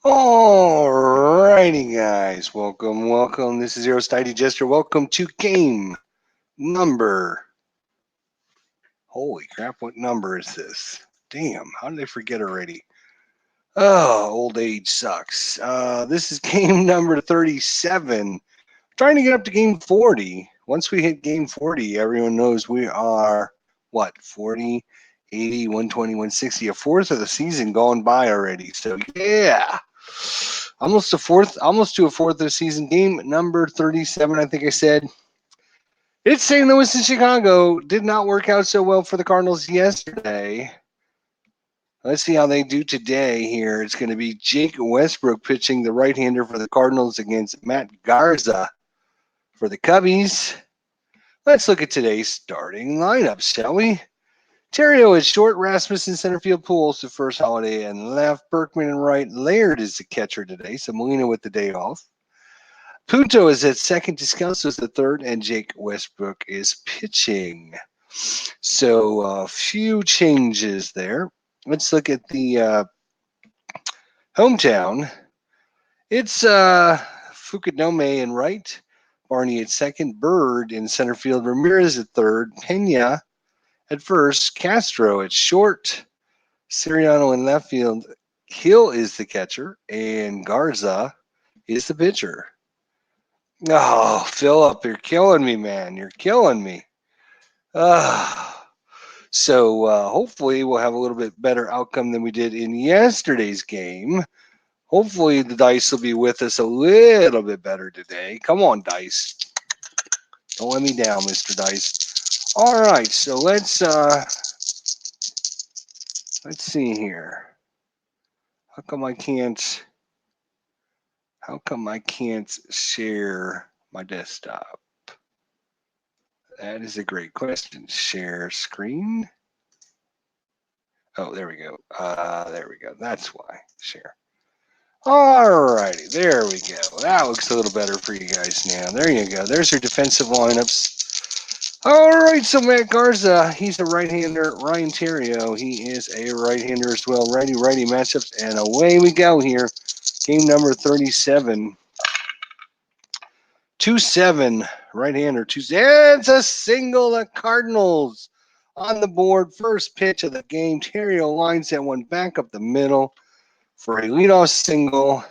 All righty, guys. Welcome. This is Zero Style Digester. Welcome to game number. Holy crap, what number is this? Damn, how did I forget already? Oh, old age sucks. This is game number 37. Trying to get up to game 40. Once we hit game 40, everyone knows we are, what, 40, 80, 120, 160, a fourth of the season gone by already. So, yeah. Almost to a fourth of the season. Game number 37, I think I said. It's St. Louis and Chicago. Did not work out so well for the Cardinals yesterday. Let's see how they do today here. It's going to be Jake Westbrook pitching, the right-hander for the Cardinals, against Matt Garza for the Cubbies. Let's look at today's starting lineups, shall we? Terrio is short, Rasmussen center field, Pujols to first, Holiday and left, Berkman and right, Laird is the catcher today, so Molina with the day off. Punto is at second, Descalso is the third, and Jake Westbrook is pitching. So a few changes there. Let's look at the hometown. It's Fukudome in right, Barney at second, Bird in center field, Ramirez at third, Pena at first, Castro at short, Siriano in left field, Hill is the catcher, and Garza is the pitcher. Oh, Philip, you're killing me, man. You're killing me. So hopefully we'll have a little bit better outcome than we did in yesterday's game. Hopefully the dice will be with us a little bit better today. Come on, dice. Don't let me down, Mr. Dice. All right, so let's see here. How come I can't share my desktop? That is a great question. Share screen. Oh, there we go. There we go. That's why. Share. Alrighty, there we go. That looks a little better for you guys now. There you go. There's your defensive lineups. All right, so Matt Garza, he's a right-hander. Ryan Terrio, he is a right-hander as well. Righty-righty matchups, and away we go here. Game number 37. 2-7, right-hander. It's a single. The Cardinals on the board. First pitch of the game. Terrio lines that one back up the middle for a leadoff single.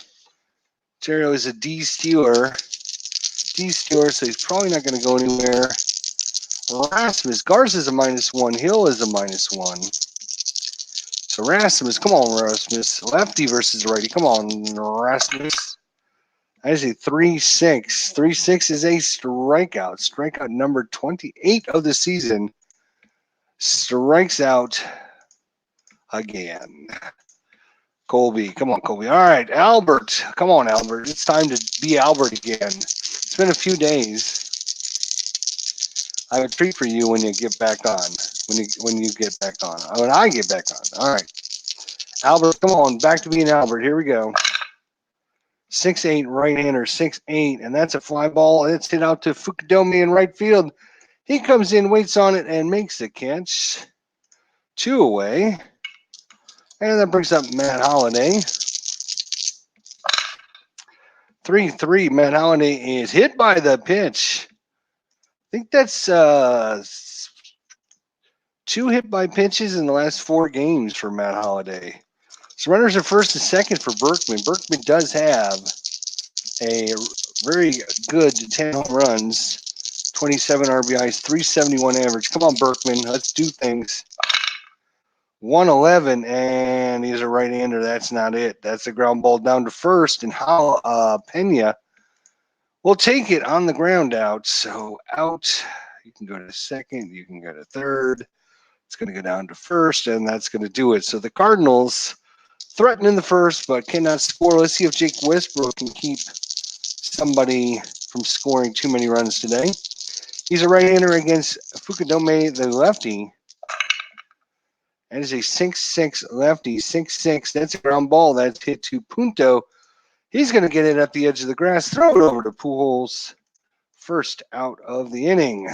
Terrio is a D-stealer, so he's probably not going to go anywhere. Rasmus, Garza's a -1. Hill is a -1. So Rasmus, come on, Rasmus. Lefty versus righty. Come on, Rasmus. That is a 3-6. 3-6 is a strikeout. Strikeout number 28 of the season. Strikes out again. Colby, come on, Colby. All right, Albert. Come on, Albert. It's time to be Albert again. It's been a few days. I have a treat for you when you get back on. When you get back on. When I get back on. All right. Albert, come on. Back to being Albert. Here we go. 6'8", right-hander, 6'8", and that's a fly ball. It's hit out to Fukudome in right field. He comes in, waits on it, and makes the catch. 2 away. And that brings up Matt Holliday. 3-3. Matt Holliday is hit by the pitch. I think that's 2 hit by pitches in the last 4 games for Matt Holliday. So runners are first and second for Berkman. Berkman does have a very good 10 home runs, 27 RBIs, 371 average. Come on, Berkman. Let's do things. 111, and he's a right-hander. That's not it. That's a ground ball down to first, and Pena will take it on the ground out. So out. You can go to second. You can go to third. It's going to go down to first, and that's going to do it. So the Cardinals threaten in the first, but cannot score. Let's see if Jake Westbrook can keep somebody from scoring too many runs today. He's a right-hander against Fukudome, the lefty. That is a 6'6 lefty, 6'6. That's a ground ball. That's hit to Punto. He's going to get it at the edge of the grass. Throw it over to Pujols. First out of the inning.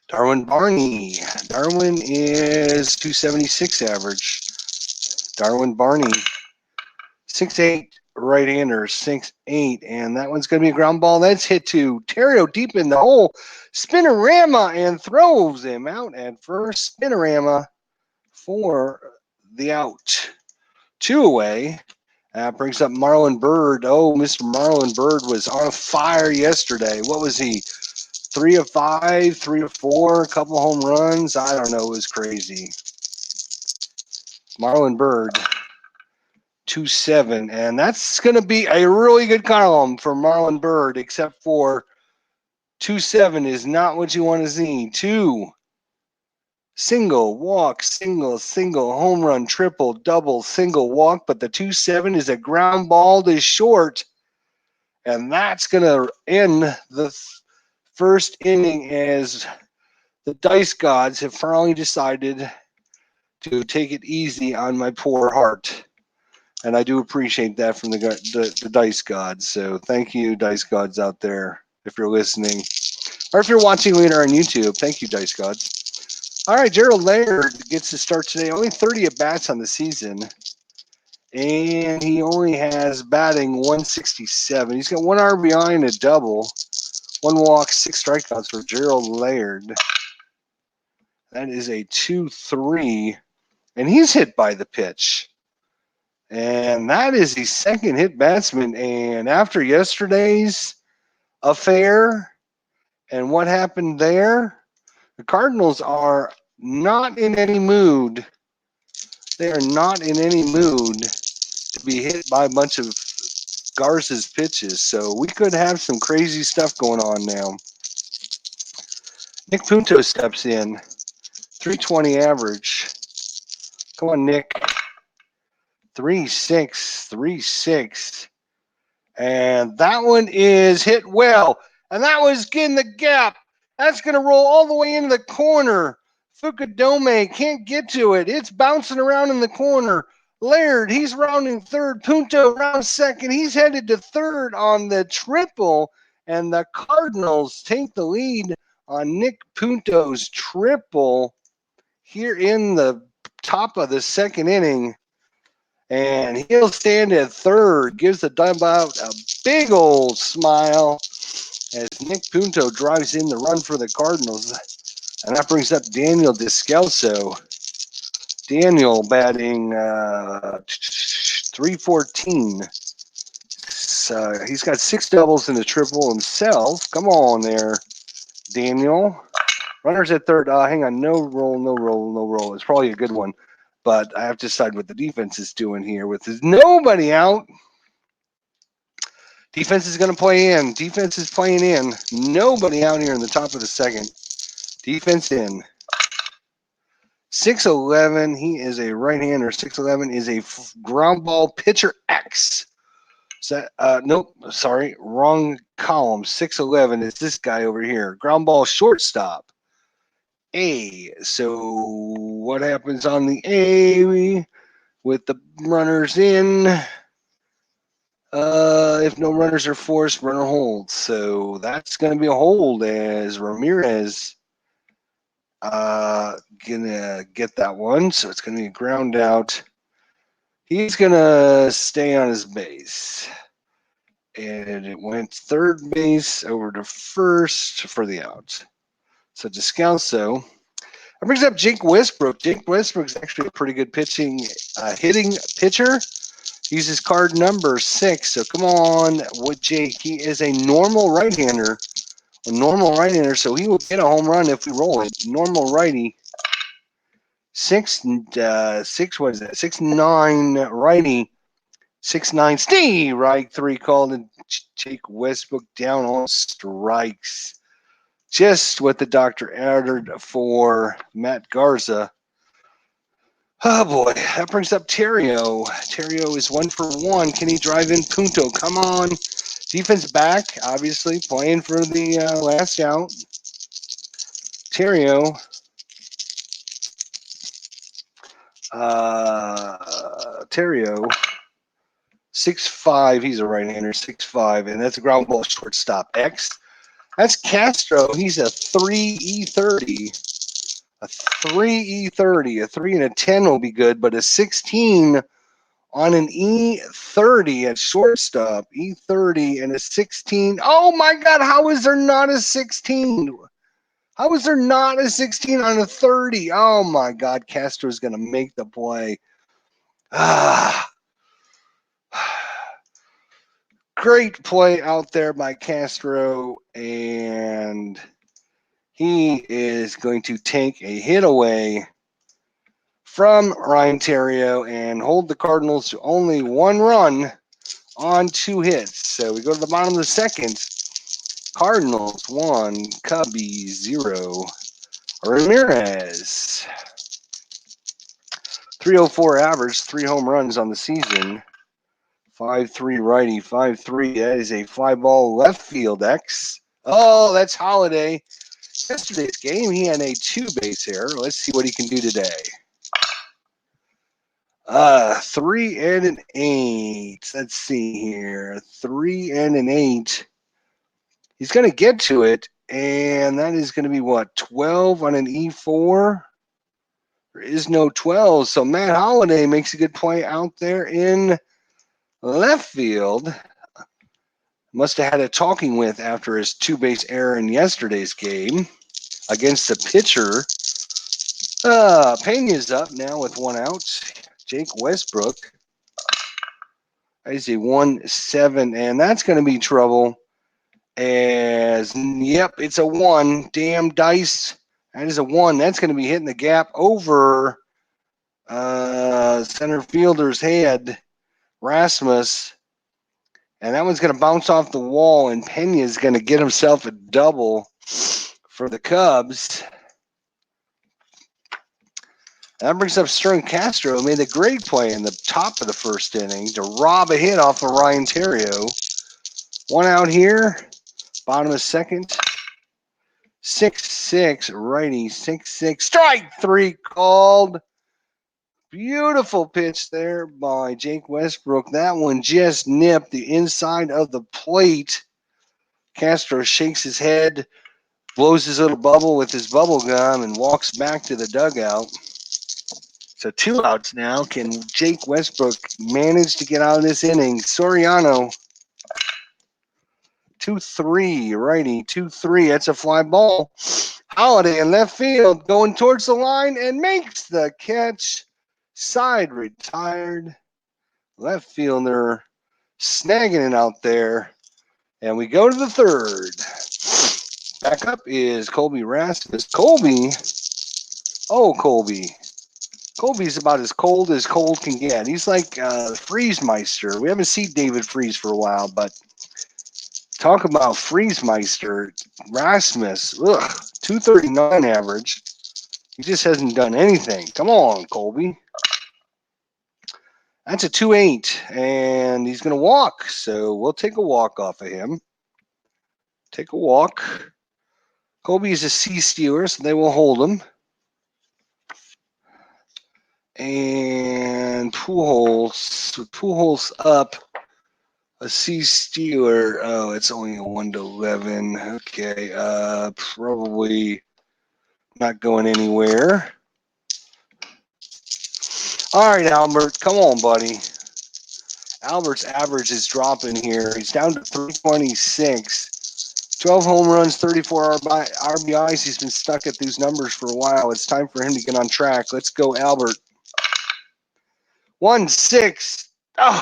Darwin Barney. Darwin is 276 average. Darwin Barney 6'8", right-hander, 6'8", and that one's going to be a ground ball. That's hit to Terrio deep in the hole. Spinorama and throws him out at first. Spinorama for the out. 2 away. Brings up Marlon Byrd. Oh, Mr. Marlon Byrd was on fire yesterday. What was he? 3 of 5, 3 of 4, a couple home runs. I don't know. It was crazy. Marlon Byrd, 2-7. And that's going to be a really good column for Marlon Byrd, except for 2-7 is not what you want to see. 2. Single, walk, single, home run, triple, double, single, walk. But the 2-7 is a ground ball to short. And that's going to end the first inning as the dice gods have finally decided to take it easy on my poor heart. And I do appreciate that from the dice gods. So thank you, dice gods out there, if you're listening. Or if you're watching later on YouTube, thank you, dice gods. All right, Gerald Laird gets to start today. Only 30 at-bats on the season. And he only has batting 167. He's got 1 RBI and a double. 1 walk, 6 strikeouts for Gerald Laird. That is a 2-3. And he's hit by the pitch. And that is the second hit batsman. And after yesterday's affair and what happened there, the Cardinals are not in any mood. They are not in any mood to be hit by a bunch of Garza's pitches. So we could have some crazy stuff going on now. Nick Punto steps in. 320 average. Come on, Nick. 3-6, 3-6. And that one is hit well. And that was in the gap. That's going to roll all the way into the corner. Fukudome can't get to it. It's bouncing around in the corner. Laird, he's rounding third. Punto rounds second. He's headed to third on the triple. And the Cardinals take the lead on Nick Punto's triple here in the top of the second inning. And he'll stand at third, gives the dugout a big old smile as Nick Punto drives in the run for the Cardinals. And that brings up Daniel Descalso. Daniel batting 314. So he's got 6 doubles and a triple himself. Come on there, Daniel. Runners at third. Hang on. No roll. It's probably a good one. But I have to decide what the defense is doing here with nobody out. Defense is going to play in. Defense is playing in. Nobody out here in the top of the second. Defense in. 6'11". He is a right-hander. 6'11" is a ground ball pitcher X. Nope, sorry, wrong column. 6'11" is this guy over here. Ground ball shortstop. A. So what happens on the A with the runners in? If no runners are forced, runner holds. So that's going to be a hold as Ramirez gonna get that one. So it's going to be a ground out. He's going to stay on his base. And it went third base over to first for the out. So Descalso. That brings up Jake Westbrook. Jake Westbrook's actually a pretty good hitting pitcher. Uses card number 6. So come on with Jake. He is a normal right-hander. So he will get a home run if we roll it. Normal righty. 6'9" righty. 6'9" Steve, right? 3 called, and Jake Westbrook down on strikes. Just what the doctor ordered for Matt Garza. Oh boy, that brings up Terrio. Terrio is 1 for 1. Can he drive in Punto? Come on. Defense back, obviously, playing for the last out. Terrio. Terrio. 6'5", he's a right-hander, 6'5", and that's a ground ball shortstop. X. That's Castro. He's a 3E30. A 3E30. A 3 and a 10 will be good, but a 16 on an E30 at shortstop. E30 and a 16. Oh my God, how is there not a 16? How is there not a 16 on a 30? Oh my God, Castro's going to make the play. Great play out there by Castro, and he is going to take a hit away from Ryan Theriot and hold the Cardinals to only 1 run on 2 hits. So we go to the bottom of the second. Cardinals 1, Cubbies 0. Ramirez, 304 average, 3 home runs on the season. 5-3 righty, 5-3. That is a fly ball left field X. Oh, that's Holiday. Yesterday's game, he had a 2-base error. Let's see what he can do today. 3 and an 8. Let's see here. 3 and an 8. He's going to get to it, and that is going to be what? 12 on an E4? There is no 12, so Matt Holiday makes a good play out there in left field. Must have had a talking with after his 2-base error in yesterday's game against the pitcher. Pena's up now with 1 out. Jake Westbrook. That is a 1-7, and that's going to be trouble. Yep, it's a 1. Damn dice. That is a 1. That's going to be hitting the gap over center fielder's head, Rasmus. And that one's going to bounce off the wall, and Pena's going to get himself a double for the Cubs. That brings up Stern Castro, who made a great play in the top of the first inning to rob a hit off of Ryan Theriot. 1 out here, bottom of second. 6-6, righty, 6-6. Strike 3 called. Beautiful pitch there by Jake Westbrook. That one just nipped the inside of the plate. Castro shakes his head, blows his little bubble with his bubble gum, and walks back to the dugout. So 2 outs now. Can Jake Westbrook manage to get out of this inning? Soriano, 2-3, righty, 2-3. That's a fly ball. Holiday in left field, going towards the line, and makes the catch. Side retired. Left fielder snagging it out there. And we go to the third. Back up is Colby Rasmus. Colby's about as cold can get. He's like Freeze-Meister. We haven't seen David Freeze for a while, but talk about Freeze-Meister. Rasmus, 239 average. He just hasn't done anything. Come on, Colby. That's a 2-8, and he's going to walk. So we'll take a walk off of him. Take a walk. Colby is a C stealer, so they will hold him. And Pujols up. A C stealer. Oh, it's only a 1-11. Okay. Probably not going anywhere. All right, Albert. Come on, buddy. Albert's average is dropping here. He's down to 326. 12 home runs, 34 RBIs. He's been stuck at these numbers for a while. It's time for him to get on track. Let's go, Albert. 1-6. Oh,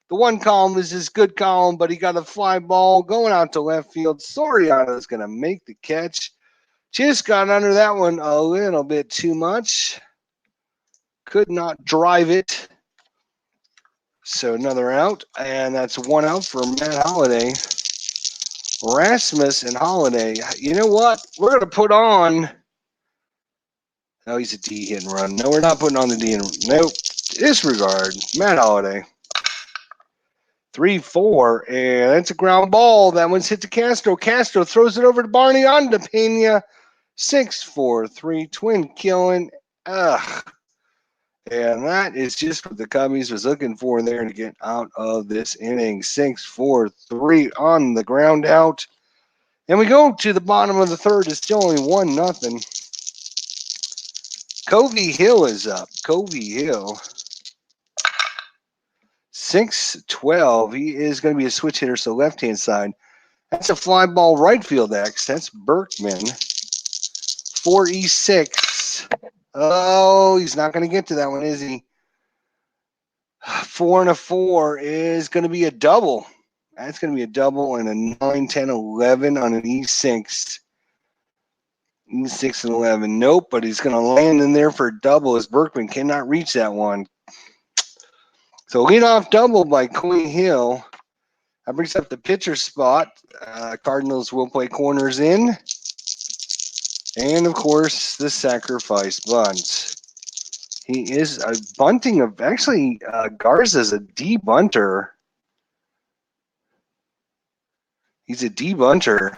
the 1 column is his good column, but he got a fly ball going out to left field. Soriano is going to make the catch. Just got under that one a little bit too much. Could not drive it. So another out, and that's 1 out for Matt Holiday. Rasmus and Holiday. You know what? We're going to put on. Oh, he's a D hit and run. No, we're not putting on the D and run. Nope. Disregard. Matt Holiday. 3-4, and it's a ground ball. That one's hit to Castro. Castro throws it over to Barney on to Pena. 6-4-3, twin killing. Ugh. And that is just what the Cubbies was looking for there to get out of this inning. 6-4-3 on the ground out. And we go to the bottom of the third. It's still only 1-0. Covey Hill is up. Covey Hill. 6-12. He is going to be a switch hitter, so left-hand side. That's a fly ball right field X. That's Berkman. 4E6. Oh, he's not going to get to that one, is he? 4 and a 4 is going to be a double. That's going to be a double and a 9, 10, 11 on an E6. E6 and 11. Nope, but he's going to land in there for a double as Berkman cannot reach that one. So leadoff double by Coy Hill. That brings up the pitcher spot. Cardinals will play corners in. And, of course, the sacrifice bunt. He is a bunting of, actually, Garza's a D-bunter. He's a D-bunter.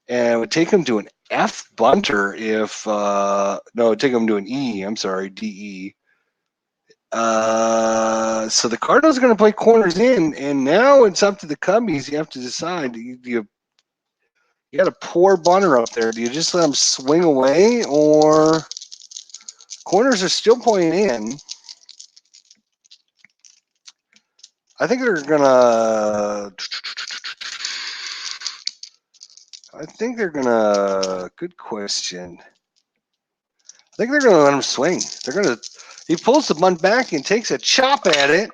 And it would take him to an F bunter if, no, it would take him to an E. I'm sorry, DE. So the Cardinals are going to play corners in, and now it's up to the Cubbies. You have to decide. You got a poor bunter up there. Do you just let him swing away, or corners are still playing in? I think they're gonna. Good question. I think they're gonna let him swing. He pulls the bunt back and takes a chop at it.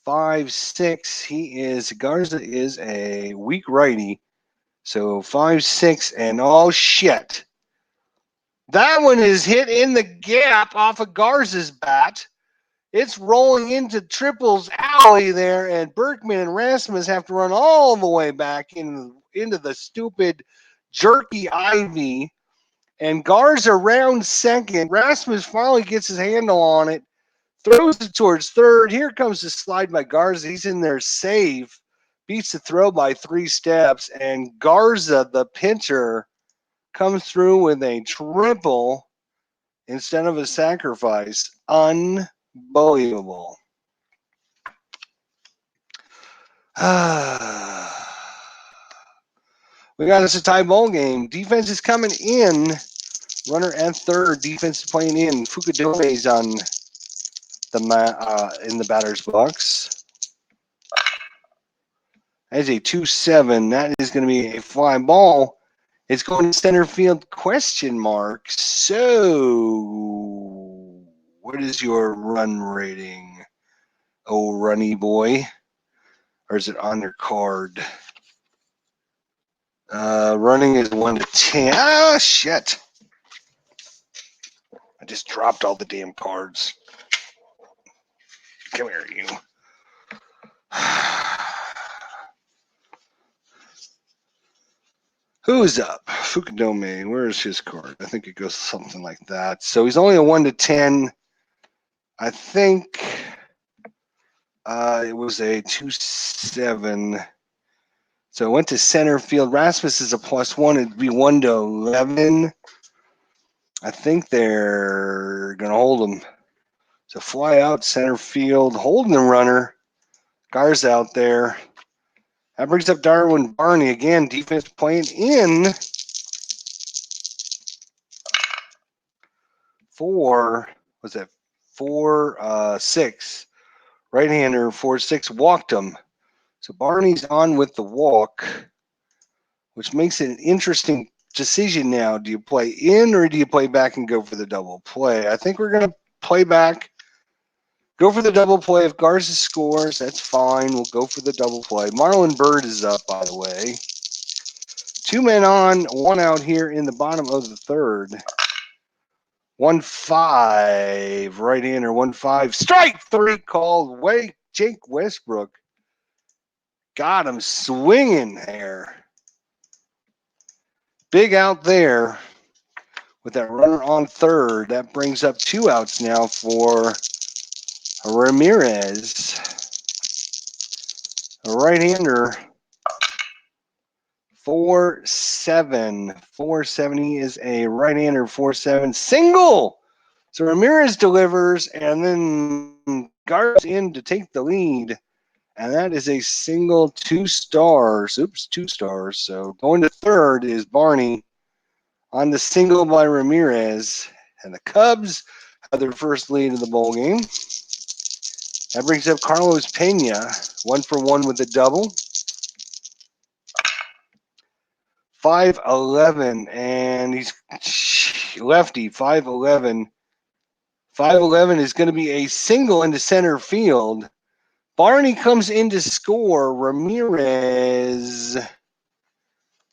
5-6. Garza is a weak righty. So 5-6, and oh shit. That one is hit in the gap off of Garza's bat. It's rolling into Triple's alley there, and Berkman and Rasmus have to run all the way back into the stupid jerky ivy. And Garza round second. Rasmus finally gets his handle on it, throws it towards third. Here comes the slide by Garza. He's in there safe. Beats the throw by 3 steps, and Garza, the pitcher, comes through with a triple instead of a sacrifice. Unbelievable. We got us a tie ball game. Defense is coming in. Runner at third. Defense is playing in. Fukudome's on in the batter's box. As a 2-7, that is going to be a fly ball. It's going to center field, question mark. So, what is your run rating, oh runny boy? Or is it on your card? Running is 1 to 10. Ah, shit. I just dropped all the damn cards. Come here, you. Who's up? Fukudome. Where's his card? I think it goes something like that. So he's only a 1 to 10. I think it was a 2-7. So it went to center field. Rasmus is a +1. It'd be 1 to 11. I think they're going to hold him. So fly out center field, holding the runner. Garza out there. That brings up Darwin Barney again. Defense playing in. 4-6. Right-hander, 4-6, walked him. So Barney's on with the walk, which makes it an interesting decision now. Do you play in or do you play back and go for the double play? I think we're going to play back. Go for the double play. If Garza scores, that's fine. We'll go for the double play. Marlon Bird is up, by the way. 2 men on, 1 out here in the bottom of the third. 1-5, right-hander, 1-5. Strike 3 called. Jake Westbrook got him swinging there. Big out there with that runner on third. That brings up 2 outs now for Ramirez. A right-hander, 4-7. 4-7. He is a right-hander, 4-7. Single! So Ramirez delivers, and then Garza in to take the lead. And that is a single, 2 stars. Oops, 2 stars. So going to third is Barney on the single by Ramirez. And the Cubs have their first lead of the ball game. That brings up Carlos Pena, 1 for 1 with a double. 5'11", and he's lefty, 5'11". 5'11" is going to be a single into center field. Barney comes in to score. Ramirez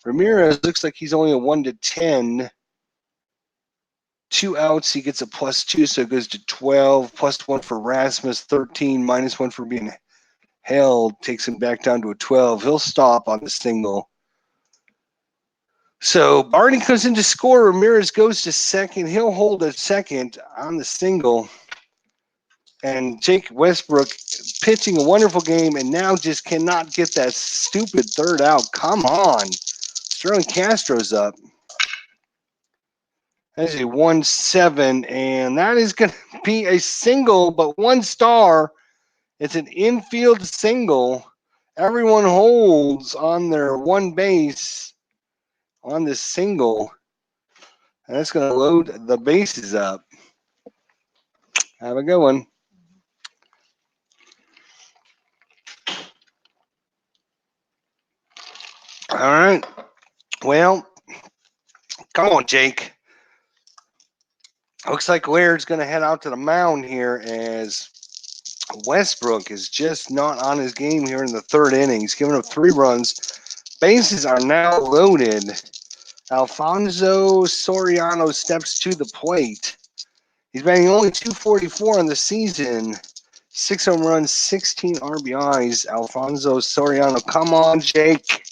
looks like he's only a 1-10. 2 outs, he gets a +2, so it goes to 12. +1 for Rasmus, 13. -1 for being held, takes him back down to a 12. He'll stop on the single. So Barney comes in to score. Ramirez goes to second. He'll hold at second on the single. And Jake Westbrook pitching a wonderful game and now just cannot get that stupid third out. Come on. Sterling Castro's up. That's a 1-7, and that is going to be a single, but 1 star. It's an infield single. Everyone holds on their 1 base on this single. And that's going to load the bases up. Have a good one. All right. Well, come on, Jake. Looks like Laird's going to head out to the mound here as Westbrook is just not on his game here in the 3rd inning. He's given up 3 runs. Bases are now loaded. Alfonso Soriano steps to the plate. He's batting only .244 on the season. 6 home runs, 16 RBIs. Alfonso Soriano. Come on, Jake.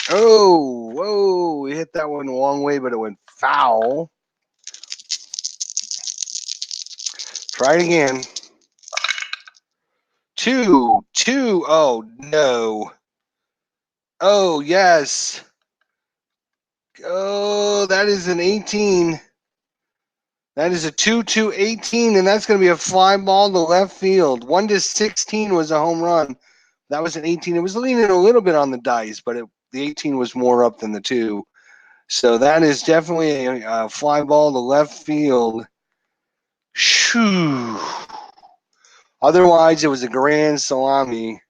Oh, whoa. He hit that one the long way, but it went foul. Try it again. 2. Oh, no. Oh, yes. Oh, that is an 18. That is a 2-2-18, and that's going to be a fly ball to left field. 1-16 was a home run. That was an 18. It was leaning a little bit on the dice, but the 18 was more up than the 2. So that is definitely a fly ball to left field. Shoo. Otherwise, it was a grand salami.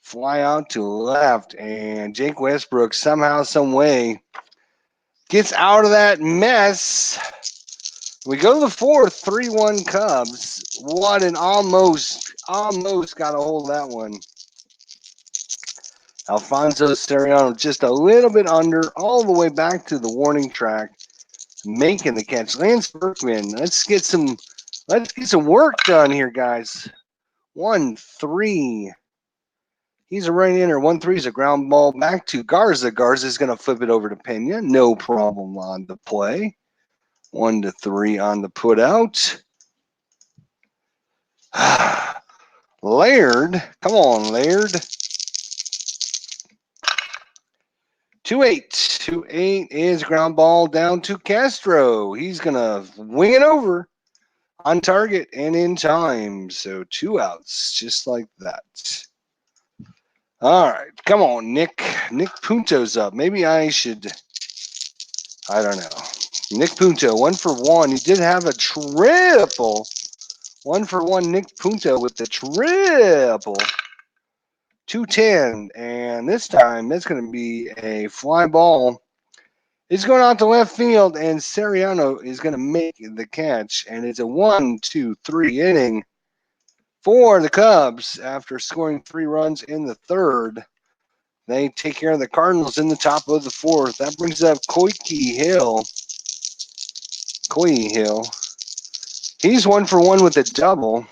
Fly out to left, and Jake Westbrook somehow, some way gets out of that mess. We go to the 4th, 3-1 Cubs. What an almost got a hold of that one. Alfonso Soriano just a little bit under, all the way back to the warning track, making the catch. Lance Berkman, let's get some work done here, guys. 1-3. He's a right-hander. 1-3 is a ground ball back to Garza. Garza's going to flip it over to Pena. No problem on the play. 1-3 on the put out. Laird. Come on, Laird. 2-8. 2-8 is ground ball down to Castro. He's going to wing it over on target and in time. So 2 outs, just like that. All right. Come on, Nick. Nick Punto's up. Maybe I should, I don't know. Nick Punto, 1 for 1. He did have a triple. 1 for 1, Nick Punto with the triple. 2-10, and this time that's going to be a fly ball. It's going out to left field, and Soriano is going to make the catch, and it's a 1-2-3 inning for the Cubs after scoring 3 runs in the 3rd. They take care of the Cardinals in the top of the 4th. That brings up Coy Hill. He's 1 for 1 with a double.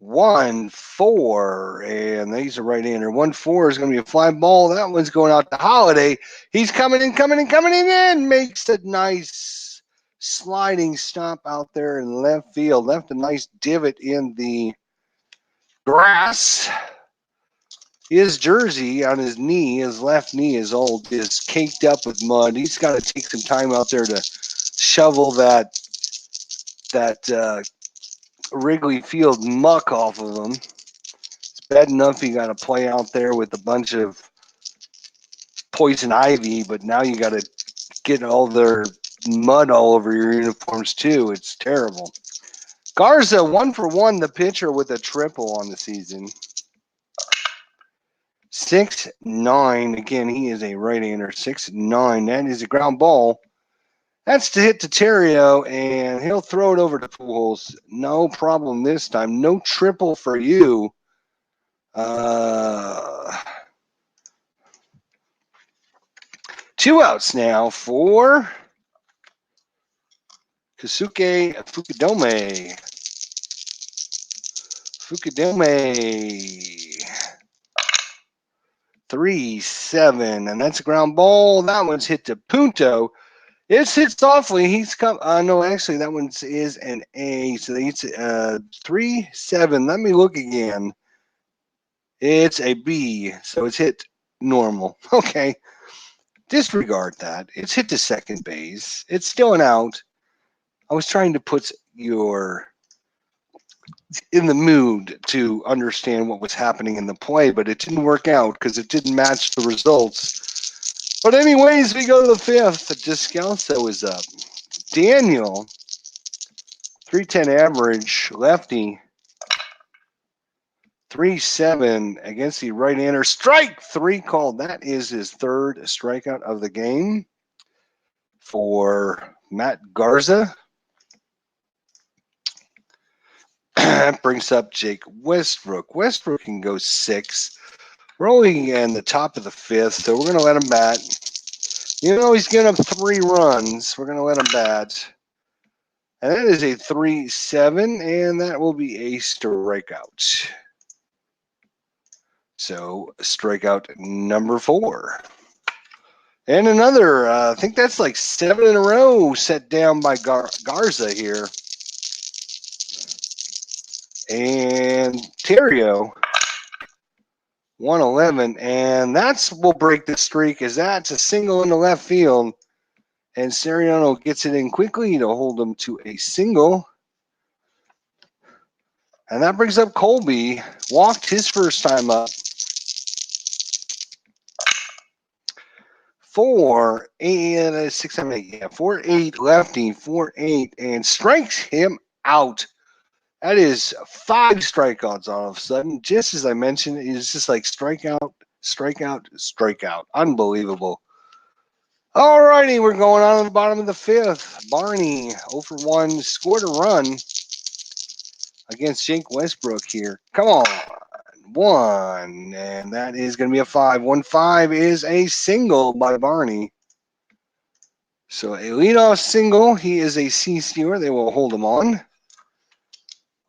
1-4, and he's a right-hander. 1-4 is going to be a fly ball. That one's going out to Holiday. He's coming in. Makes a nice sliding stop out there in left field. Left a nice divot in the grass. His jersey on his knee, his left knee is caked up with mud. He's got to take some time out there to shovel that Wrigley Field muck off of him. It's bad enough you got to play out there with a bunch of poison ivy, but now you got to get all their mud all over your uniforms too. It's terrible. Garza, 1 for 1, the pitcher with a triple on the season. 6-9. Again, he is a right-hander. 6-9. That is a ground ball. That's to hit to Terrio, and he'll throw it over to Pujols. No problem this time. No triple for you. 2 outs now for Kosuke Fukudome. 3-7, and that's a ground ball. That one's hit to Punto. It's hit softly. He's come. No, actually, that one is an A. So it's 3-7. Let me look again. It's a B. So it's hit normal. Okay. Disregard that. It's hit to second base. It's still an out. I was trying to put your in the mood to understand what was happening in the play, but it didn't work out because it didn't match the results. But anyways, we go to the 5th. Descalso is up. Daniel, 310 average, lefty. 3-7 against the right-hander. Strike 3 called. That is his 3rd strikeout of the game for Matt Garza. That brings up Jake Westbrook. Westbrook can go 6. We're only in the top of the 5th, so we're going to let him bat. You know he's given up 3 runs. We're going to let him bat. And that is a 3-7, and that will be a strikeout. So strikeout number 4. And another, I think that's like 7 in a row set down by Garza here. And Terrio, 111, and that's will break the streak as that's a single in the left field. And Sariano gets it in quickly to hold him to a single. And that brings up Colby. Walked his first time up. 4-8, 6, 7, 8. Yeah, 4-8 lefty, 4-8, and strikes him out. That is 5 strikeouts all of a sudden. Just as I mentioned, it's just like strikeout, strikeout, strikeout. Unbelievable. All righty, we're going on to the bottom of the 5th. Barney, 0 for 1, scored a run against Jake Westbrook here. Come on. 1, and that is going to be a 5. 1-5 is a single by Barney. So a leadoff single. He is a C stealer. They will hold him on.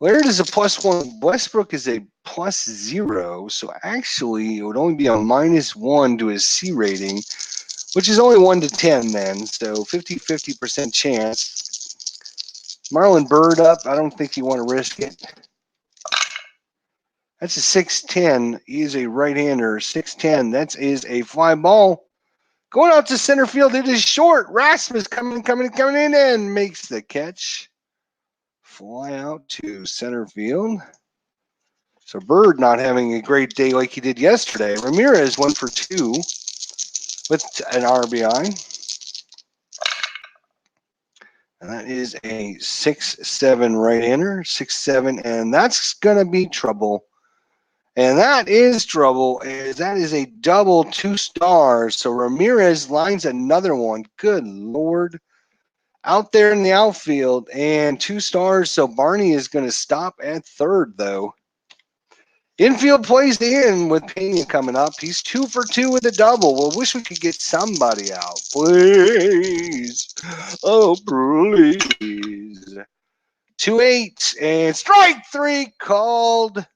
Laird is a +1. Westbrook is a +0. So actually, it would only be a -1 to his C rating, which is only 1 to 10 then. So 50-50% chance. Marlon Bird up. I don't think you want to risk it. That's a 6-10. He is a right-hander. 6-10. That is a fly ball. Going out to center field. It is short. Rasmus coming in and makes the catch. Fly out to center field. So Bird not having a great day like he did yesterday. Ramirez 1 for 2 with an RBI. And that is a 6-7 right-hander. 6-7, and that's going to be trouble. And that is trouble. That is a double 2 stars. So Ramirez lines another one. Good Lord. Out there in the outfield and 2 stars. So Barney is going to stop at third, though. Infield plays in with Pena coming up. He's 2 for 2 with a double. Well, wish we could get somebody out. Please. Oh, please. 2-8 and strike 3 called.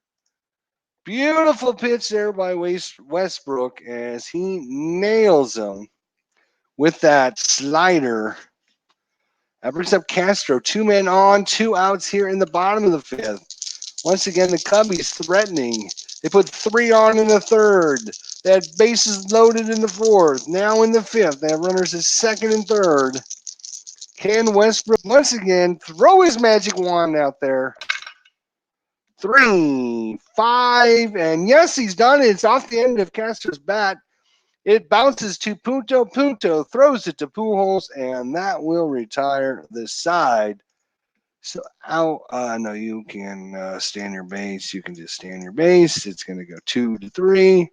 Beautiful pitch there by Westbrook as he nails him with that slider. That brings up Castro. 2 men on, 2 outs here in the bottom of the 5th. Once again, the Cubbies threatening. They put 3 on in the 3rd. They had bases loaded in the 4th. Now in the 5th, they have runners at 2nd and 3rd. Can Westbrook once again throw his magic wand out there? 3, 5, and yes, he's done it. It's off the end of Castro's bat. It bounces to Punto. Punto throws it to Pujols, and that will retire the side. So out. No, you can stand your base. You can just stand your base. It's going to go 2-3.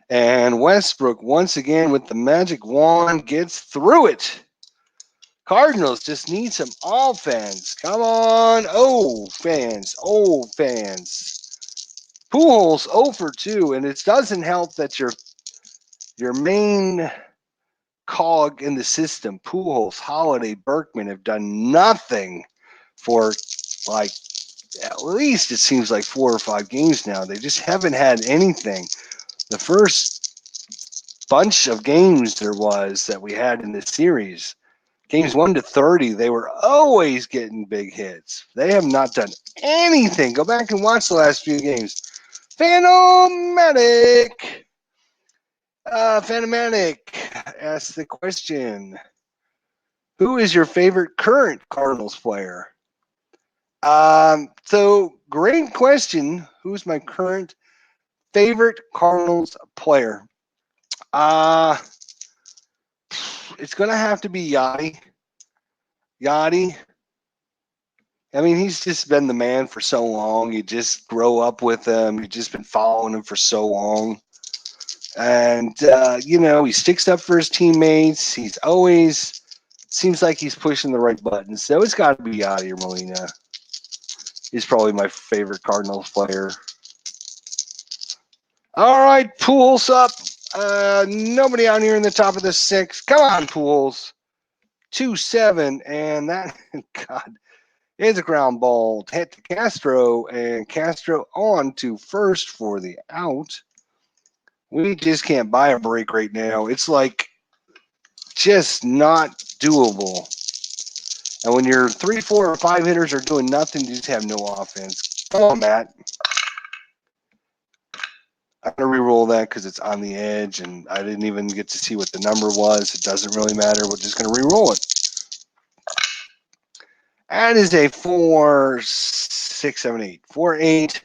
And Westbrook, once again, with the magic wand, gets through it. Cardinals just need some offense. Come on, fans. Pujols 0 for 2, and it doesn't help that your main cog in the system, Pujols, Holiday, Berkman, have done nothing for like at least it seems like 4 or 5 games now. They just haven't had anything. The first bunch of games there was that we had in this series, games 1-30, they were always getting big hits. They have not done anything. Go back and watch the last few games. Phanomatic asks the question, who is your favorite current Cardinals player? So great question. Who's my current favorite Cardinals player? It's gonna have to be Yachty. I mean, he's just been the man for so long. You just grow up with him. You've just been following him for so long. And, he sticks up for his teammates. He's always seems like he's pushing the right buttons. So it's got to be Yachty or Molina. He's probably my favorite Cardinals player. All right, Pujols up. Nobody out here in the top of the 6. Come on, Pujols. 2-7. And that, God, is a ground ball hit to Castro. And Castro on to first for the out. We just can't buy a break right now. It's like just not doable. And when your 3, 4, or 5 hitters are doing nothing, you just have no offense. Come on, Matt. I'm going to re-roll that because it's on the edge, and I didn't even get to see what the number was. It doesn't really matter. We're just going to re-roll it. That is a 4, 6, 7, 8. 4-8.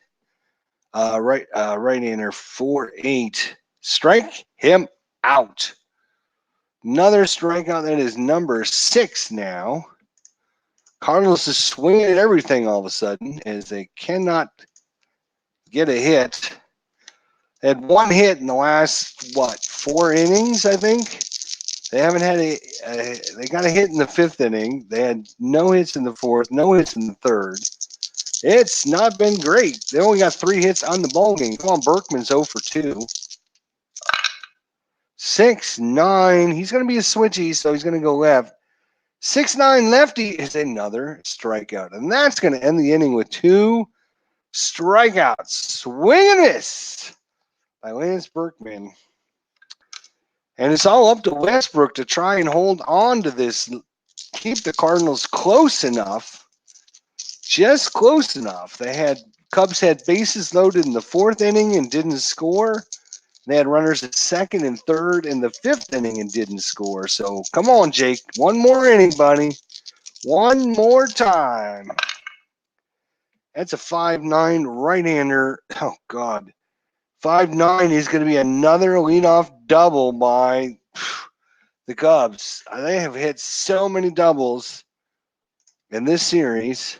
Right-hander 4-8. Strike him out. Another strikeout. That is number 6 now. Cardinals is swinging at everything all of a sudden as they cannot get a hit. They had 1 hit in the last, 4 innings, I think. They haven't had they got a hit in the 5th inning. They had no hits in the 4th, no hits in the 3rd. It's not been great. They only got 3 hits on the ball game. Come on, Berkman's 0 for 2. 6-9. He's going to be a switchy, so he's going to go left. 6-9 lefty is another strikeout. And that's going to end the inning with 2 strikeouts. Swing and miss by Lance Berkman. And it's all up to Westbrook to try and hold on to this, keep the Cardinals close enough, just close enough. Cubs had bases loaded in the 4th inning and didn't score. They had runners at 2nd and 3rd in the 5th inning and didn't score. So come on, Jake. 1 more inning, buddy. 1 more time. That's a 5-9 right-hander. Oh, God. 5-9 is going to be another leadoff double by the Cubs. They have hit so many doubles in this series.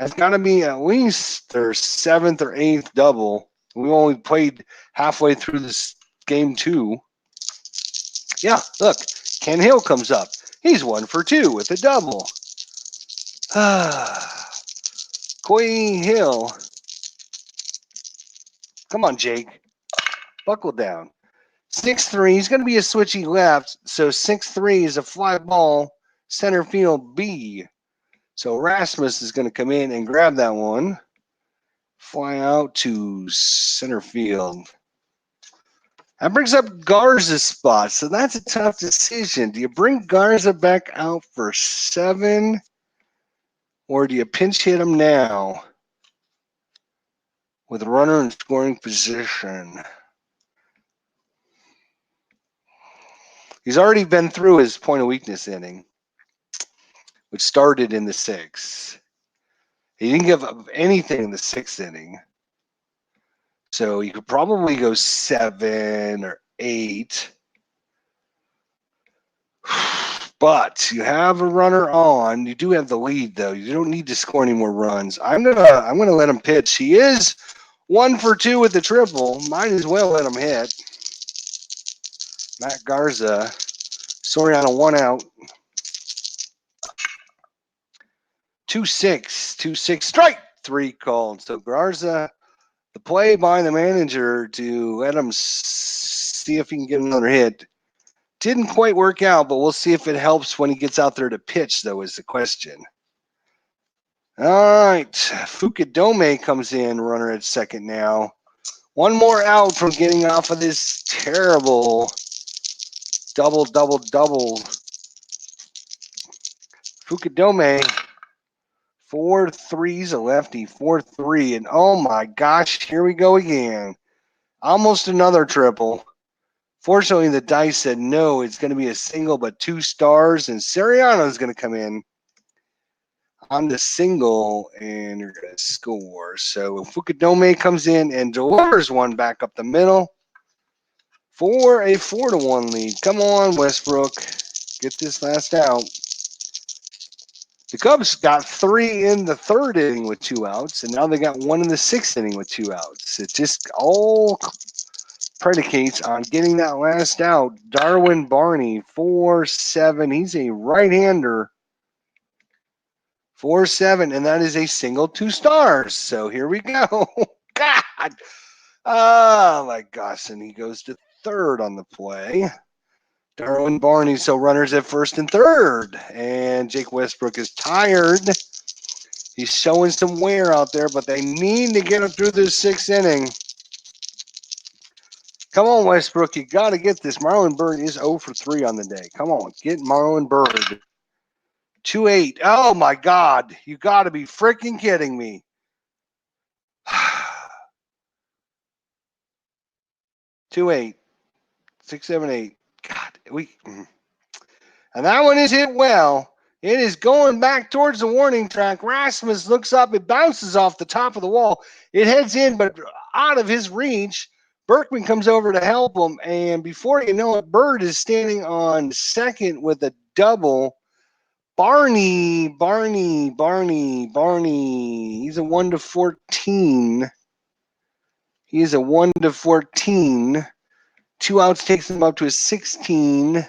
It's got to be at least their 7th or 8th double. We only played halfway through this game 2. Yeah, look, Ken Hill comes up. He's 1 for 2 with a double. Coy Hill. Come on, Jake. Buckle down. 6-3. He's going to be a switchy left. So 6-3 is a fly ball. Center field B. So Rasmus is going to come in and grab that one. Fly out to center field. That brings up Garza's spot. So that's a tough decision. Do you bring Garza back out for 7? Or do you pinch hit him now with a runner in scoring position? He's already been through his point of weakness inning, which started in the 6th. He didn't give up anything in the 6th inning. So you could probably go 7 or 8. But you have a runner on. You do have the lead, though. You don't need to score any more runs. I'm gonna let him pitch. He is 1 for 2 with the triple. Might as well let him hit. Matt Garza, sorry on a 1 out. 2-6, 2-6, strike 3 called. So Garza, the play by the manager to let him see if he can get another hit. Didn't quite work out, but we'll see if it helps when he gets out there to pitch, though, is the question. All right, Fukudome comes in, runner at second now. One more out from getting off of this terrible double. Fukudome, 4-3's a lefty, 4-3, and oh my gosh, here we go again. Almost another triple. Fortunately, the dice said no, it's going to be a single, but 2 stars, and Sariano's going to come in on the single, and you're going to score. So Fukudome comes in and delivers one back up the middle for a 4-1 lead. Come on, Westbrook. Get this last out. The Cubs got 3 in the 3rd inning with 2 outs, and now they got 1 in the 6th inning with 2 outs. It just all predicates on getting that last out. Darwin Barney, 4-7. He's a right-hander. 4-7, and that is a single 2 stars. So here we go. God. Oh, my gosh. And he goes to 3rd on the play. Darwin Barney, so runners at 1st and 3rd. And Jake Westbrook is tired. He's showing some wear out there, but they need to get him through this 6th inning. Come on, Westbrook. You got to get this. Marlon Byrd is 0 for 3 on the day. Come on. Get Marlon Byrd. 2-8. Oh, my God. You got to be freaking kidding me. 2-8. 6-7-8. God. And that one is hit well. It is going back towards the warning track. Rasmus looks up. It bounces off the top of the wall. It heads in, but out of his reach. Berkman comes over to help him. And before you know it, Bird is standing on second with a double. Barney. He's a 1-14. He is a 1-14. 2 outs takes him up to a 16.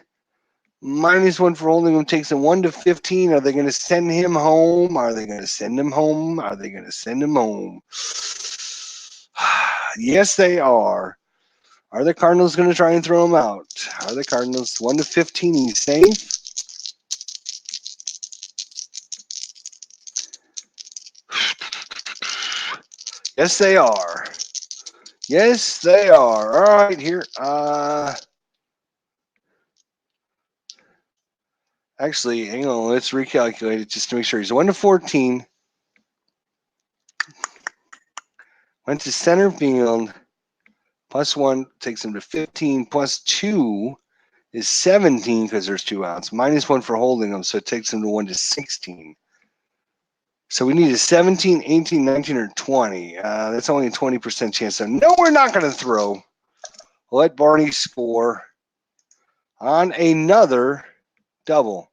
-1 for holding him takes him 1-15. Are they going to send him home? Are they going to send him home? Are they going to send him home? Yes, they are. Are the Cardinals going to try and throw him out? Are the Cardinals 1-15? He's safe. Yes, they are. Yes, they are. All right, here. Actually, hang on. Let's recalculate it just to make sure. He's 1-14. Went to center field. +1 takes him to 15. +2 is 17 because there's 2 outs. -1 for holding him, so it takes him to 1-16. So we need a 17, 18, 19, or 20. That's only a 20% chance. So no, we're not going to throw. Let Barney score on another double.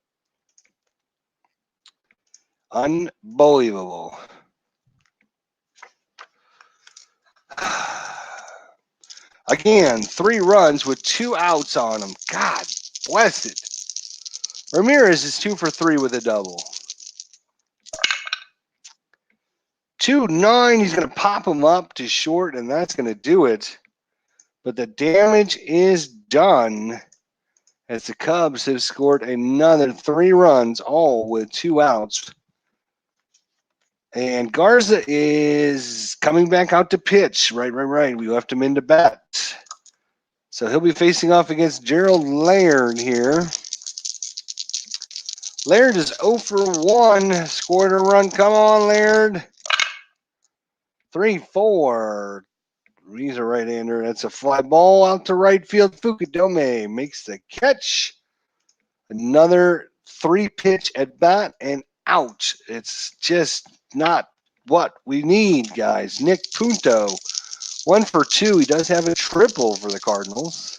Unbelievable. Again, 3 runs with 2 outs on him. God bless it. Ramirez is 2 for 3 with a double. 2-9. He's going to pop him up to short, and that's going to do it. But the damage is done as the Cubs have scored another 3 runs, all with 2 outs. And Garza is coming back out to pitch. Right. We left him in to bat. So he'll be facing off against Gerald Laird here. Laird is 0 for 1. Scored a run. Come on, Laird. 3-4. He's a right-hander. That's a fly ball out to right field. Fukudome makes the catch. Another 3-pitch at bat and out. It's just not what we need, guys. Nick Punto, 1 for 2. He does have a triple for the Cardinals.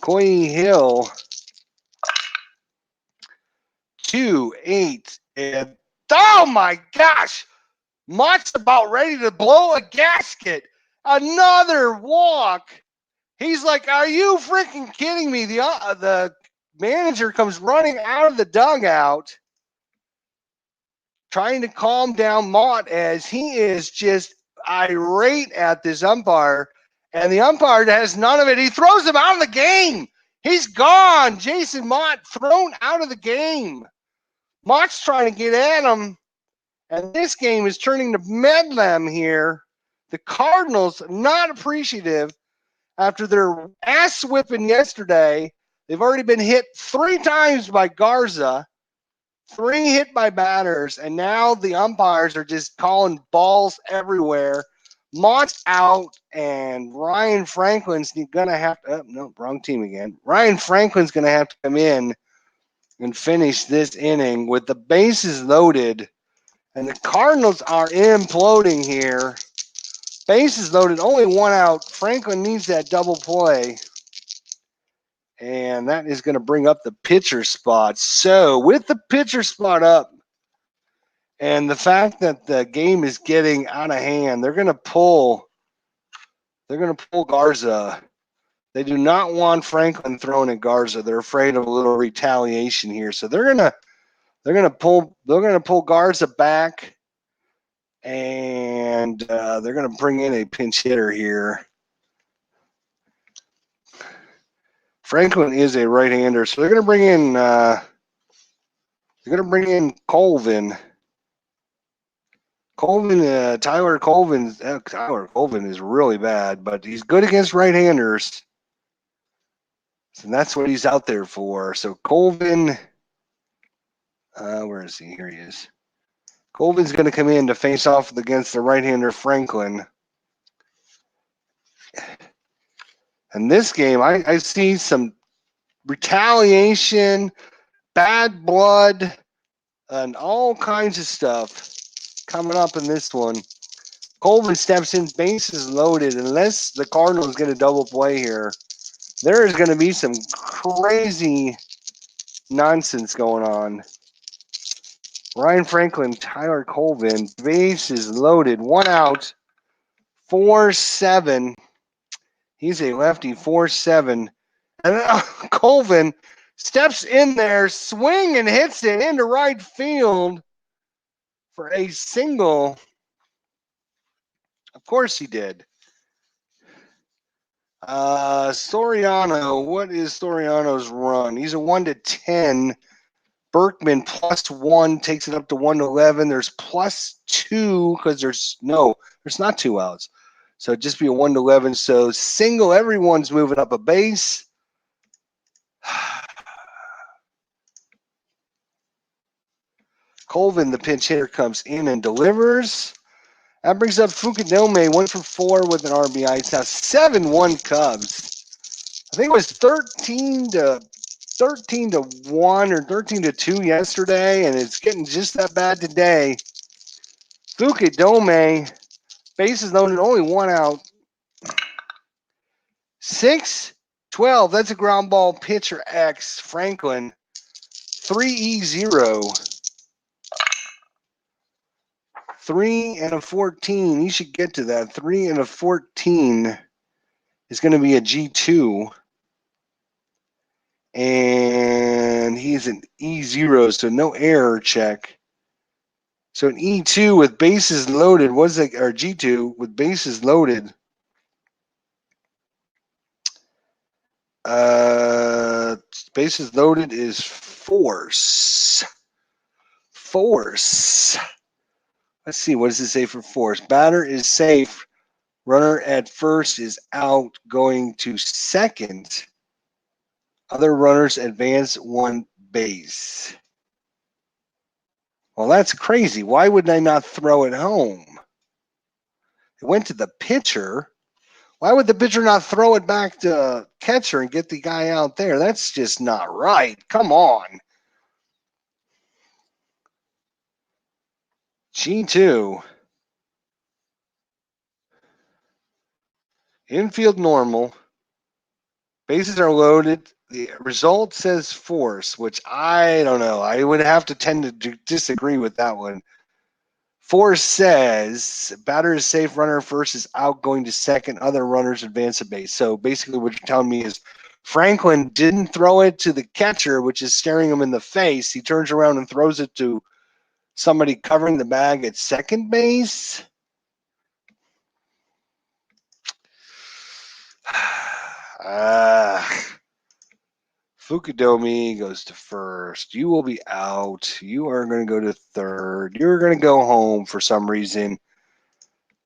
Coy Hill, 2, 8, and oh my gosh! Mott's about ready to blow a gasket. Another walk. He's like, "Are you freaking kidding me?" The manager comes running out of the dugout, trying to calm down Mott as he is just irate at this umpire, and the umpire has none of it. He throws him out of the game. He's gone. Jason Mott thrown out of the game. Mott's trying to get at him, and this game is turning to Medlam here. The Cardinals not appreciative after their ass whipping yesterday. They've already been hit 3 times by Garza, 3 hit by batters, and now the umpires are just calling balls everywhere. Mott's out, and Ryan Franklin's gonna have to. Oh, no, wrong team again. Ryan Franklin's gonna have to come in and finish this inning with the bases loaded, and the Cardinals are imploding here. Bases loaded, only 1 out. Franklin needs that double play. And that is going to bring up the pitcher spot. So with the pitcher spot up and the fact that the game is getting out of hand, they're going to pull Garza. They do not want Franklin throwing at Garza. They're afraid of a little retaliation here. So they're going to pull Garza back, and they're going to bring in a pinch hitter here. Franklin is a right-hander, so they're going to bring in Colvin. Tyler Colvin is really bad, but he's good against right-handers, and that's what he's out there for. So Colvin, where is he? Here he is. Colvin's going to come in to face off against the right-hander Franklin. And this game, I see some retaliation, bad blood, and all kinds of stuff coming up in this one. Colvin steps in, bases loaded. Unless the Cardinals get a double play here, there is going to be some crazy nonsense going on. Ryan Franklin, Tyler Colvin, bases loaded, 1 out, 4-7. He's a lefty, 4-7. And Colvin steps in there, swing and hits it into right field for a single. Of course he did. Soriano, what is Soriano's run? He's a 1-10. Berkman +1 takes it up to 1-11. There's +2 because there's not 2 outs. So it'd just be a 1-11. So single, everyone's moving up a base. Colvin, the pinch hitter, comes in and delivers. That brings up Fukudome, 1 for 4 with an RBI. It's now 7-1 Cubs. I think it was 13-1 or 13-2 yesterday, and it's getting just that bad today. Fukudome, bases loaded, only 1 out. 6-12. That's a ground ball. Pitcher X Franklin. 3-0. 3-14. You should get to that. 3-14 is going to be a G2. And he's an E0, so no error check. So an E2 with bases loaded, or G2 with bases loaded. Bases loaded is force. Let's see, what does it say for force? Batter is safe. Runner at first is out, going to second. Other runners advance 1 base. Well, that's crazy. Why would I not throw it home? It went to the pitcher. Why would the pitcher not throw it back to catcher and get the guy out there? That's just not right. Come on. G2. Infield normal. Bases are loaded. The result says force, which I don't know. I would have to tend to disagree with that one. Force says batter is safe, runner first is out, going to second, other runners advance a base. So basically what you're telling me is Franklin didn't throw it to the catcher, which is staring him in the face. He turns around and throws it to somebody covering the bag at second base. Fukudomi goes to first. You will be out. You are going to go to third. You're going to go home for some reason.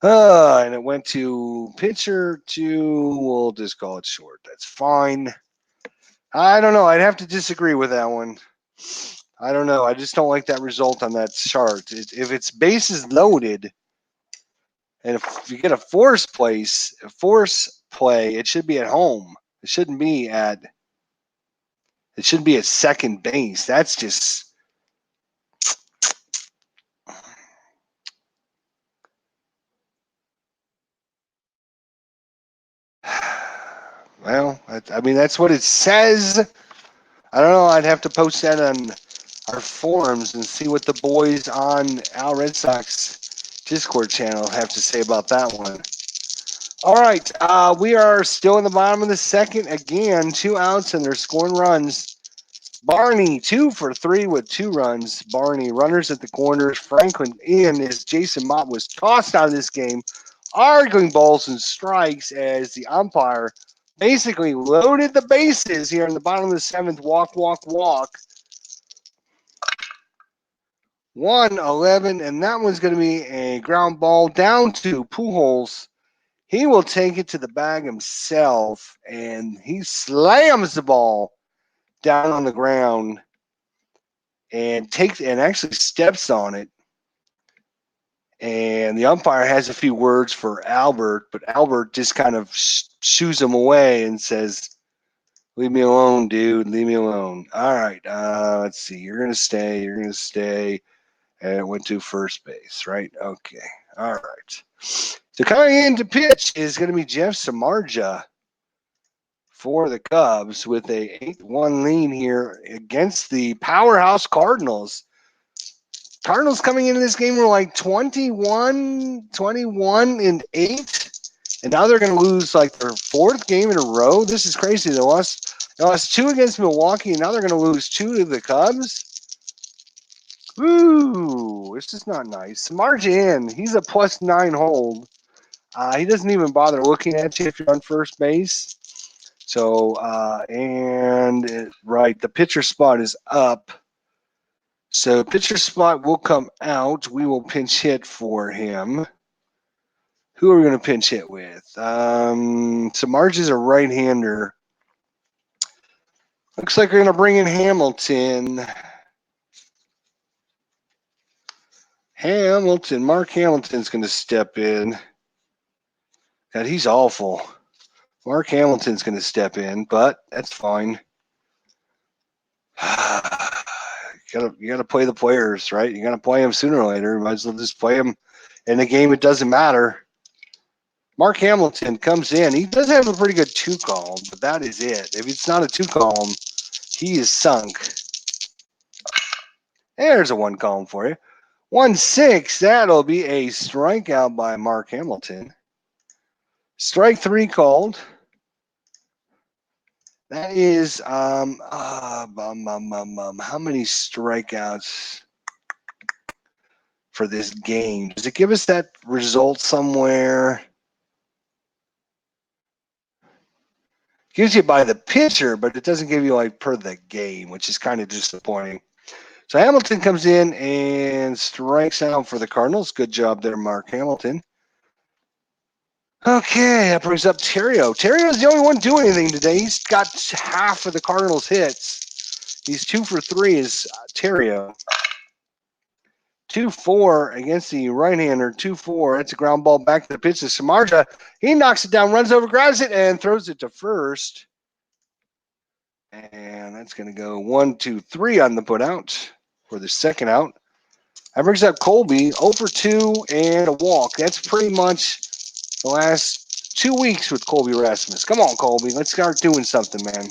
And it went to pitcher to, we'll just call it short. That's fine. I don't know. I'd have to disagree with that one. I don't know. I just don't like that result on that chart. If it's bases loaded, and if you get a force play, it should be at home. It shouldn't be at second base. That's just well, I mean that's what it says. I don't know. I'd have to post that on our forums and see what the boys on Al Red Sox Discord channel have to say about that one. All right, we are still in the bottom of the second. Again, 2 outs and they're scoring runs. Barney 2 for 3 with 2 runs. Barney runners at the corners. Franklin in as Jason Mott was tossed out of this game, arguing balls and strikes as the umpire basically loaded the bases here in the bottom of the 7th. Walk, walk, walk. 1-11, and that one's going to be a ground ball down to Pujols. He will take it to the bag himself, and he slams the ball down on the ground and actually steps on it. And the umpire has a few words for Albert, but Albert just kind of shoos him away and says, "Leave me alone, dude. Leave me alone." All right, let's see. You're going to stay. You're going to stay. And it went to first base, right? Okay. All right. So coming in to pitch is going to be Jeff Samardzija for the Cubs with a 8-1 lead here against the powerhouse Cardinals. Cardinals coming into this game were like 21-8, and now they're going to lose like their 4th game in a row. This is crazy. They lost 2 against Milwaukee, and now they're going to lose 2 to the Cubs. Ooh, this is not nice. Samardzija in. He's a +9 hold. He doesn't even bother looking at you if you're on first base. So, right, the pitcher spot is up. So pitcher spot will come out. We will pinch hit for him. Who are we going to pinch hit with? Samardzija is a right-hander. Looks like we're going to bring in Hamilton. Mark Hamilton's going to step in. God, he's awful. Mark Hamilton's going to step in, but that's fine. You gotta play the players, right? You gotta play them sooner or later. Might as well just play them in a game. It doesn't matter. Mark Hamilton comes in. He does have a pretty good 2 column, but that is it. If it's not a 2 column, he is sunk. There's a 1 column for you. 1-6. That'll be a strikeout by Mark Hamilton. Strike 3 called. That is how many strikeouts for this game? Does it give us that result somewhere? It gives you by the pitcher, but it doesn't give you like per the game, which is kind of disappointing. So Hamilton comes in and strikes out for the Cardinals. Good job there, Mark Hamilton. Okay, that brings up Terrio. Terrio's the only one doing anything today. He's got half of the Cardinals' hits. He's 2 for 3 is Terrio. 2-4 against the right-hander. 2-4. That's a ground ball back to the pitch to Samardzija. He knocks it down, runs over, grabs it, and throws it to first. And that's going to go 1-2-3 on the put out for the second out. That brings up Colby, 0 for 2 and a walk. That's pretty much the last 2 weeks with Colby Rasmus. Come on, Colby. Let's start doing something, man.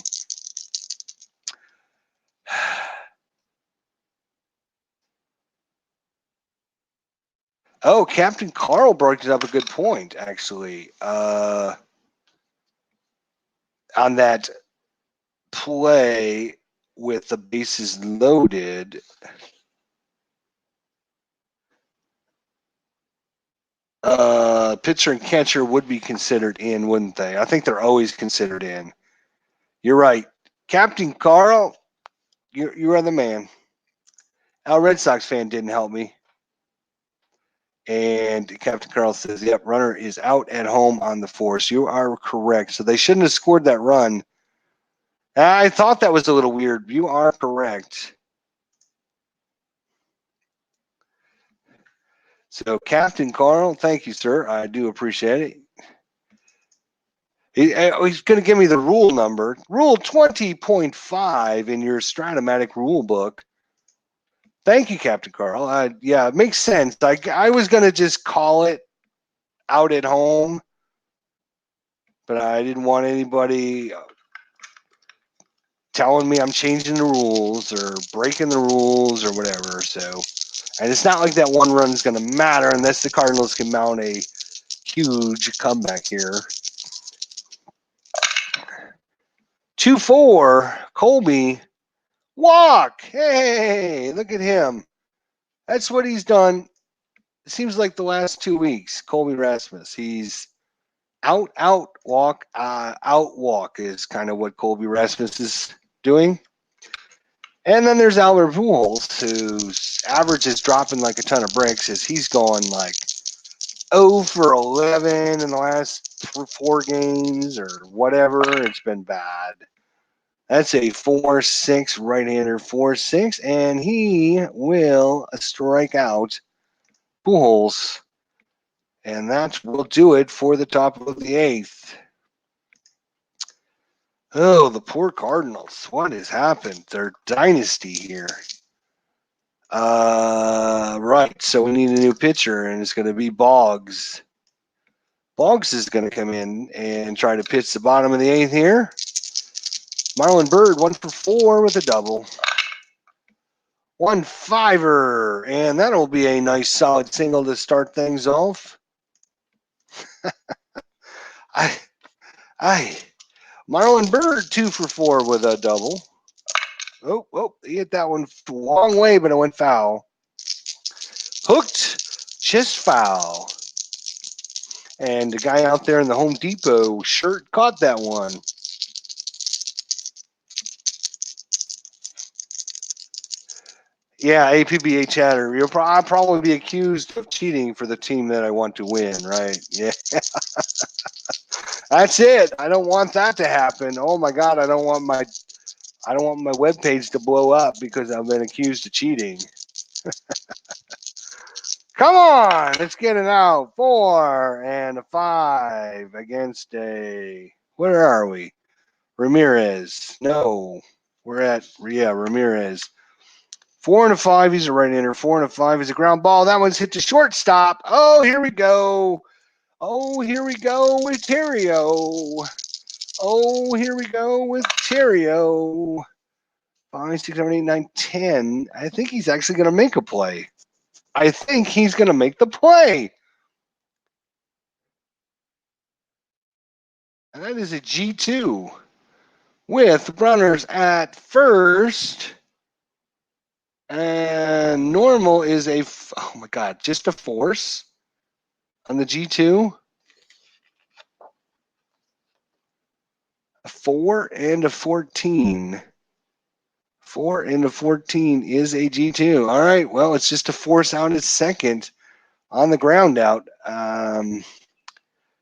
Oh, Captain Carl brought up a good point, actually. On that play with the bases loaded. Pitcher and catcher would be considered in, wouldn't they? I think they're always considered in. You're right. Captain Carl, you are the man. Our Red Sox fan didn't help me. And Captain Carl says, yep, runner is out at home on the force. You are correct. So they shouldn't have scored that run. I thought that was a little weird. You are correct. So, Captain Carl, thank you, sir. I do appreciate it. He's going to give me the rule number. Rule 20.5 in your Stratomatic rule book. Thank you, Captain Carl. Yeah, it makes sense. I was going to just call it out at home, but I didn't want anybody telling me I'm changing the rules or breaking the rules or whatever. So, and it's not like that one run is going to matter unless the Cardinals can mount a huge comeback here. 2-4, Colby, walk. Hey, look at him. That's what he's done. It seems like the last 2 weeks, Colby Rasmus. He's out, walk, out, walk is kind of what Colby Rasmus is doing. And then there's Albert Pujols, whose average is dropping like a ton of bricks as he's going like 0 for 11 in the last 4 games or whatever. It's been bad. That's a 4-6 right-hander, 4-6, and he will strike out Pujols. And that will do it for the top of the 8th. Oh, the poor Cardinals. What has happened? Their dynasty here. Right. So we need a new pitcher, and it's going to be Boggs. Boggs is going to come in and try to pitch the bottom of the 8th here. Marlon Byrd, 1 for 4 with a double. 1-5er, and that'll be a nice solid single to start things off. Marlon Byrd, 2 for 4 with a double. Oh, he hit that one the wrong way, but it went foul. Hooked, just foul. And the guy out there in the Home Depot shirt caught that one. Yeah, APBA chatter. I'll probably be accused of cheating for the team that I want to win, right? Yeah. That's it. I don't want that to happen. Oh my God, I don't want my webpage to blow up because I've been accused of cheating. Come on, let's get it out. 4 and a 5 against where are we? Ramirez. No, we're at Ramirez. 4 and a 5. He's a right-hander. 4 and a 5 is a ground ball. That one's hit to shortstop. Oh, here we go. Oh, here we go with Terrio. Oh, here we go with Terrio. 5, 6, 7, 8, 9, 10. I think he's actually going to make a play. I think he's going to make the play. And that is a G2 with runners at first. And normal is oh my God, just a force on the G2. A 4 and a 14. 4 and a 14 is a G2. All right, well, it's just a force out at second on the ground out.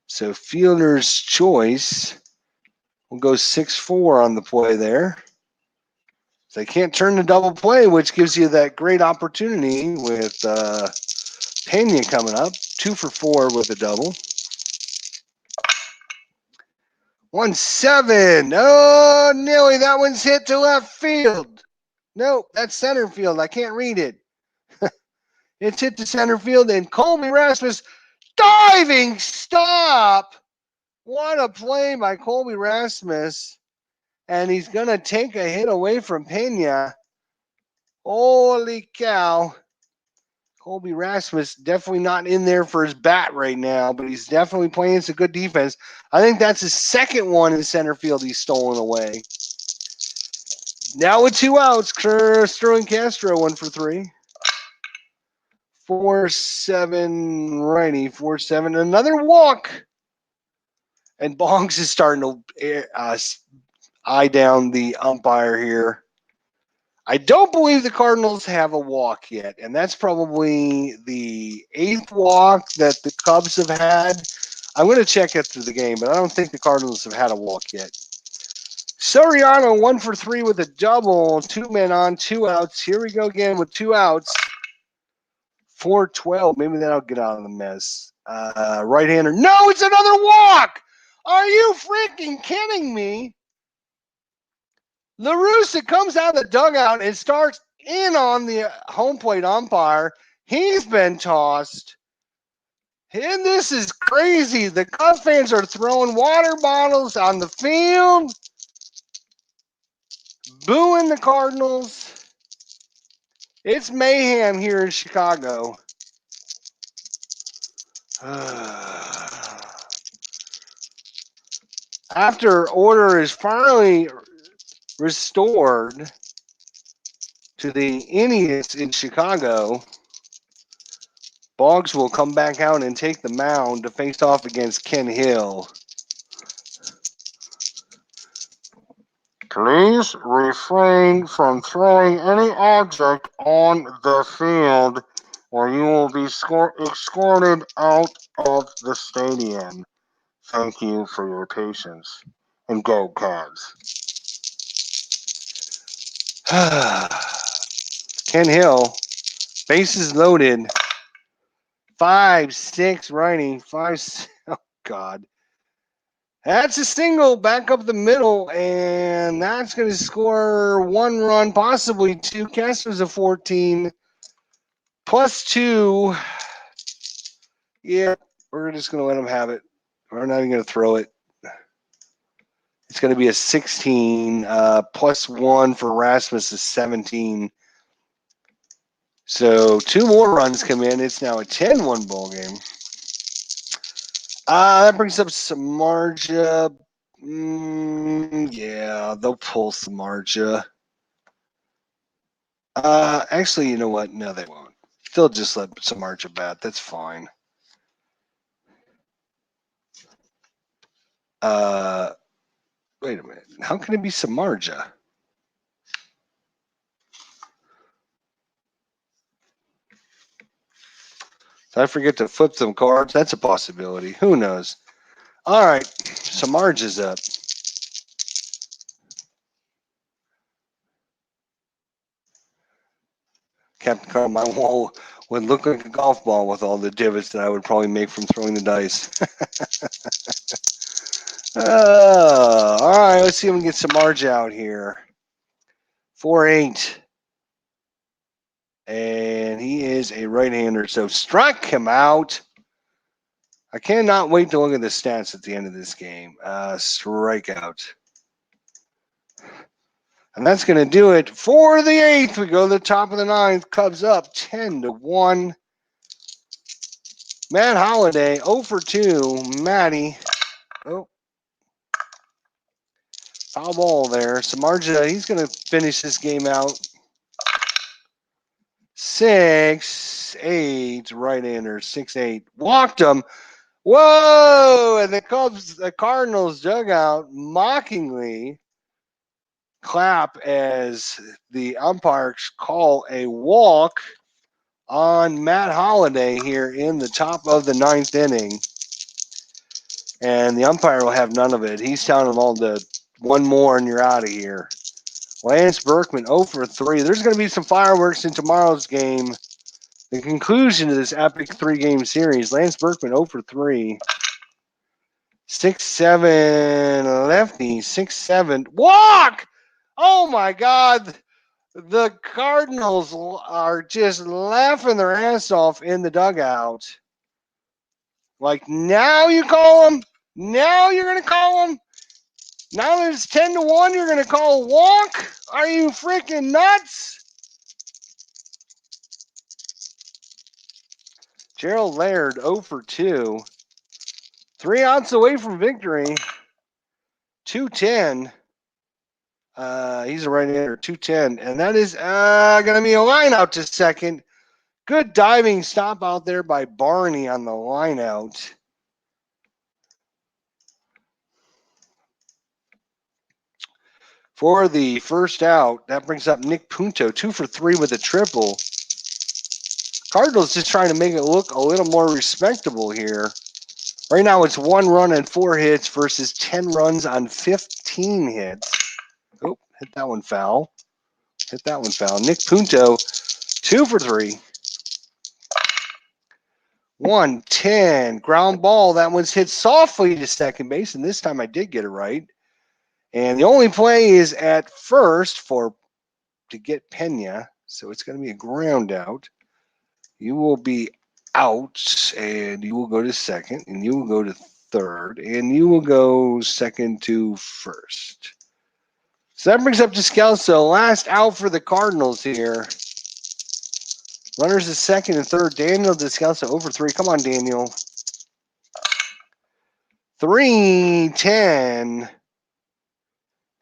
So fielder's choice. We'll go 6-4 on the play there. So they can't turn the double play, which gives you that great opportunity with Pena coming up. 2 for 4 with a double. 1-7. Oh, nearly. That one's hit to left field. Nope, that's center field. I can't read it. It's hit to center field, and Colby Rasmus diving stop. What a play by Colby Rasmus. And he's going to take a hit away from Pena. Holy cow. Colby Rasmus definitely not in there for his bat right now, but he's definitely playing some good defense. I think that's his second one in center field he's stolen away. Now with 2 outs, Sterling Castro 1 for 3. 4-7 righty, 4-7. Another walk. And Bongs is starting to eye down the umpire here. I don't believe the Cardinals have a walk yet, and that's probably the 8th walk that the Cubs have had. I'm going to check after the game, but I don't think the Cardinals have had a walk yet. Soriano 1 for 3 with a double. 2 men on, 2 outs. Here we go again with 2 outs. 4-12. Maybe that'll get out of the mess. Right-hander. No, it's another walk! Are you freaking kidding me? LaRussa comes out of the dugout and starts in on the home plate umpire. He's been tossed. And this is crazy. The Cub fans are throwing water bottles on the field, booing the Cardinals. It's mayhem here in Chicago. After order is finally restored to the Indians in Chicago, Boggs will come back out and take the mound to face off against Ken Hill. Please refrain from throwing any object on the field or you will be escorted out of the stadium. Thank you for your patience. And go, Cavs. Ken Hill, bases loaded. 5-6 righty. 5. Oh, God. That's a single back up the middle, and that's going to score 1 run, possibly 2. Castro's a 14. +2. Yeah, we're just going to let him have it. We're not even going to throw it. It's going to be a 16. +1 for Rasmus is 17. So 2 more runs come in. It's now a 10-1 ball game. That brings up Samardzija. Yeah, they'll pull Samardzija. Actually, you know what? No, they won't. They'll just let Samardzija bat. That's fine. Wait a minute. How can it be Samardzija? Did I forget to flip some cards? That's a possibility. Who knows? All right. Samardzija's up. Captain Carl, my wall would look like a golf ball with all the divots that I would probably make from throwing the dice. All right, let's see if we can get Samardzija out here. 4-8. And he is a right-hander, so strike him out. I cannot wait to look at the stats at the end of this game. Strikeout. And that's going to do it for the 8th. We go to the top of the 9th. Cubs up 10-1. Matt Holliday 0 for 2. Matty. Oh. Foul ball there. Samardzija, he's going to finish this game out. 6-8. Right-hander. 6-8. Walked him. Whoa! And the Cardinals dugout mockingly clap as the umpires call a walk on Matt Holliday here in the top of the 9th inning. And the umpire will have none of it. He's telling them all to 1 more and you're out of here. Lance Berkman 0 for 3. There's going to be some fireworks in tomorrow's game. The conclusion of this epic 3-game series. Lance Berkman 0 for 3. 6-7 lefty. 6-7. Walk! Oh, my God. The Cardinals are just laughing their ass off in the dugout. Like, now you call them? Now you're going to call them? Now that it's 10-1, you're going to call a walk? Are you freaking nuts? Gerald Laird, 0 for 2. 3 outs away from victory. 210. He's a right-hander, 210. And that is going to be a line out to second. Good diving stop out there by Barney on the line out. For the first out, that brings up Nick Punto, 2 for 3 with a triple. Cardinals just trying to make it look a little more respectable here. Right now it's 1 run and 4 hits versus 10 runs on 15 hits. Oh, hit that one foul. Hit that one foul. Nick Punto, 2 for 3. 110. Ground ball. That one's hit softly to second base, and this time I did get it right. And the only play is at first to get Pena, so it's going to be a ground out. You will be out, and you will go to second, and you will go to third, and you will go second to first. So that brings up Descalso. Last out for the Cardinals here. Runners at second and third. Daniel Descalso over 3. Come on, Daniel. 3-10.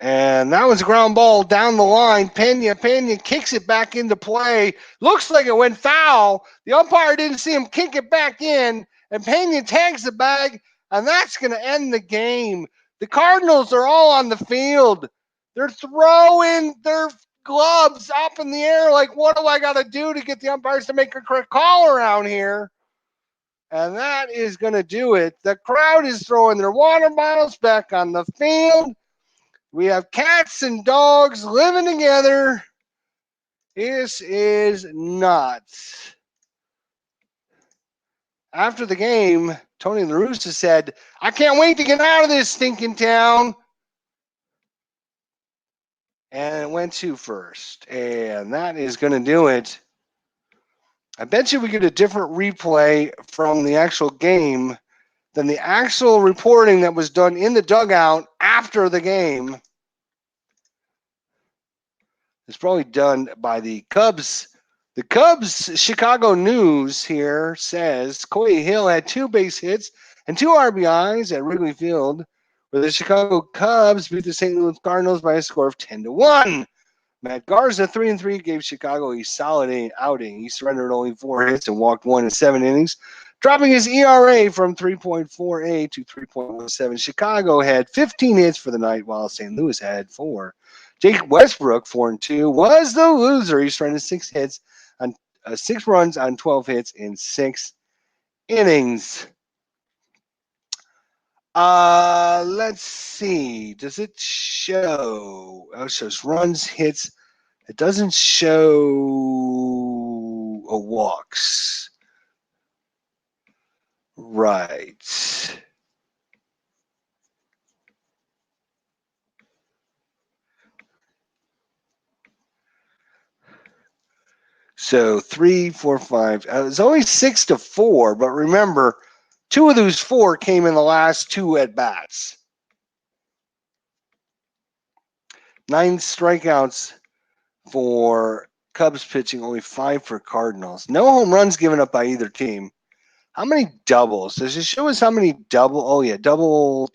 And that was a ground ball down the line. Pena kicks it back into play. Looks like it went foul. The umpire didn't see him kick it back in. And Pena tags the bag. And that's going to end the game. The Cardinals are all on the field. They're throwing their gloves up in the air like, what do I got to do to get the umpires to make a correct call around here? And that is going to do it. The crowd is throwing their water bottles back on the field. We have cats and dogs living together. This is nuts. After the game, Tony La Russa said, I can't wait to get out of this stinking town. And it went to first. And that is going to do it. I bet you we get a different replay from the actual game than the actual reporting that was done in the dugout after the game. It's probably done by the Cubs. The Cubs Chicago News here says Coy Hill had 2 base hits and 2 RBIs at Wrigley Field, where the Chicago Cubs beat the St. Louis Cardinals by a score of 10-1. Matt Garza, 3-3, gave Chicago a solid outing. He surrendered only 4 hits and walked 1 in 7 innings, dropping his ERA from 3.48 to 3.17. Chicago had 15 hits for the night, while St. Louis had 4. Jake Westbrook, 4-2, was the loser. He surrendered 6 hits on 6 runs on 12 hits in 6 innings. Let's see. Does it show? Oh, it shows runs, hits. It doesn't show walks. Right. So 3, 4, 5. It's only 6-4, but remember, 2 of those 4 came in the last 2 at bats. 9 strikeouts for Cubs pitching, only 5 for Cardinals. No home runs given up by either team. How many doubles? Does it show us how many double? Oh, yeah, doubles.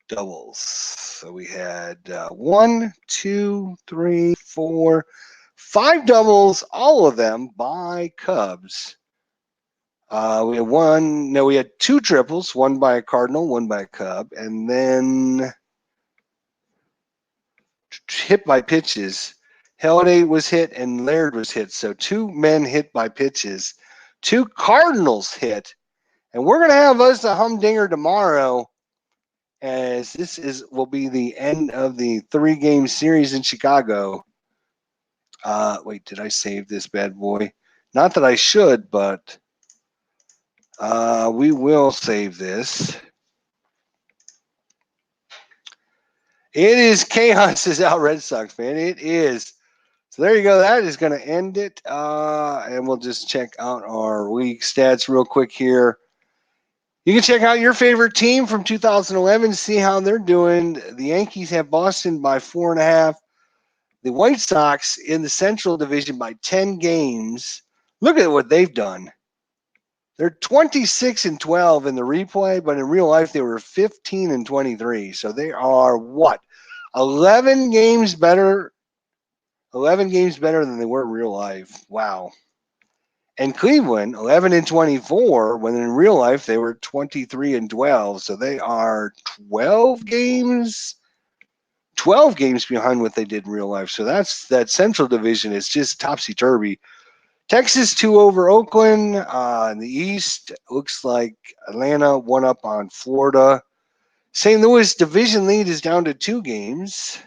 Doubles. So we had 1, 2, 3, 4, 5 doubles, all of them by Cubs. We had 2 triples, 1 by a Cardinal, 1 by a Cub, and then hit by pitches. Halliday was hit and Laird was hit. So 2 men hit by pitches. 2 Cardinals hit. And we're going to have us a humdinger tomorrow, as this will be the end of the 3-game series in Chicago. Wait, did I save this bad boy? Not that I should, but we will save this. It is chaos as out Red Sox fan. It is. So there you go. That is going to end it. And we'll just check out our week stats real quick here. You can check out your favorite team from 2011, see how they're doing. The Yankees have Boston by 4.5. The White Sox in the Central Division by 10 games. Look at what they've done. They're 26-12 in the replay, but in real life they were 15-23. So they are what? 11 games better. 11 games better than they were in real life. Wow. And Cleveland, 11-24, when in real life they were 23-12. So they are 12 games behind what they did in real life. So that Central Division is just topsy-turvy. Texas 2 over Oakland. In the East, looks like Atlanta 1 up on Florida. St. Louis division lead is down to 2 games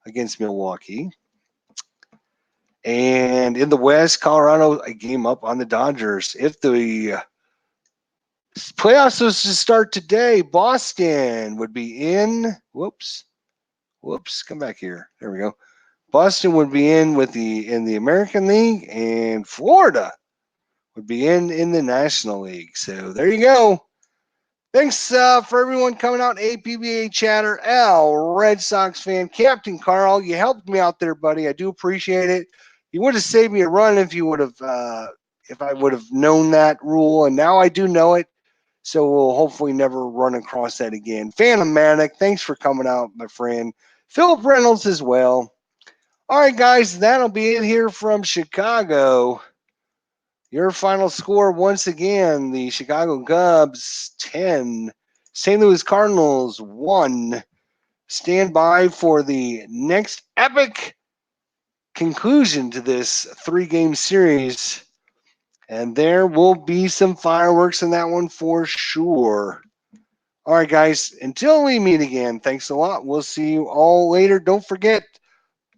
against Milwaukee. And in the West, Colorado a game up on the Dodgers. If the playoffs was to start today, Boston would be in. Whoops. Come back here. There we go. Boston would be in the American League, and Florida would be in the National League. So there you go. Thanks for everyone coming out. APBA chatter, L, Red Sox fan, Captain Carl. You helped me out there, buddy. I do appreciate it. You would have saved me a run if you would have, if I would have known that rule, and now I do know it. So we'll hopefully never run across that again. Phantom Manic, thanks for coming out, my friend. Philip Reynolds as well. All right, guys, that'll be it here from Chicago. Your final score, once again, the Chicago Cubs 10, St. Louis Cardinals 1. Stand by for the next epic conclusion to this 3-game series. And there will be some fireworks in that one for sure. All right, guys, until we meet again, thanks a lot. We'll see you all later. Don't forget,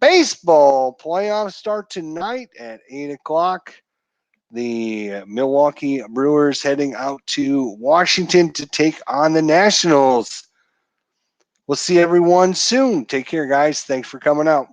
baseball playoffs start tonight at 8 o'clock. The Milwaukee Brewers heading out to Washington to take on the Nationals. We'll see everyone soon. Take care, guys. Thanks for coming out.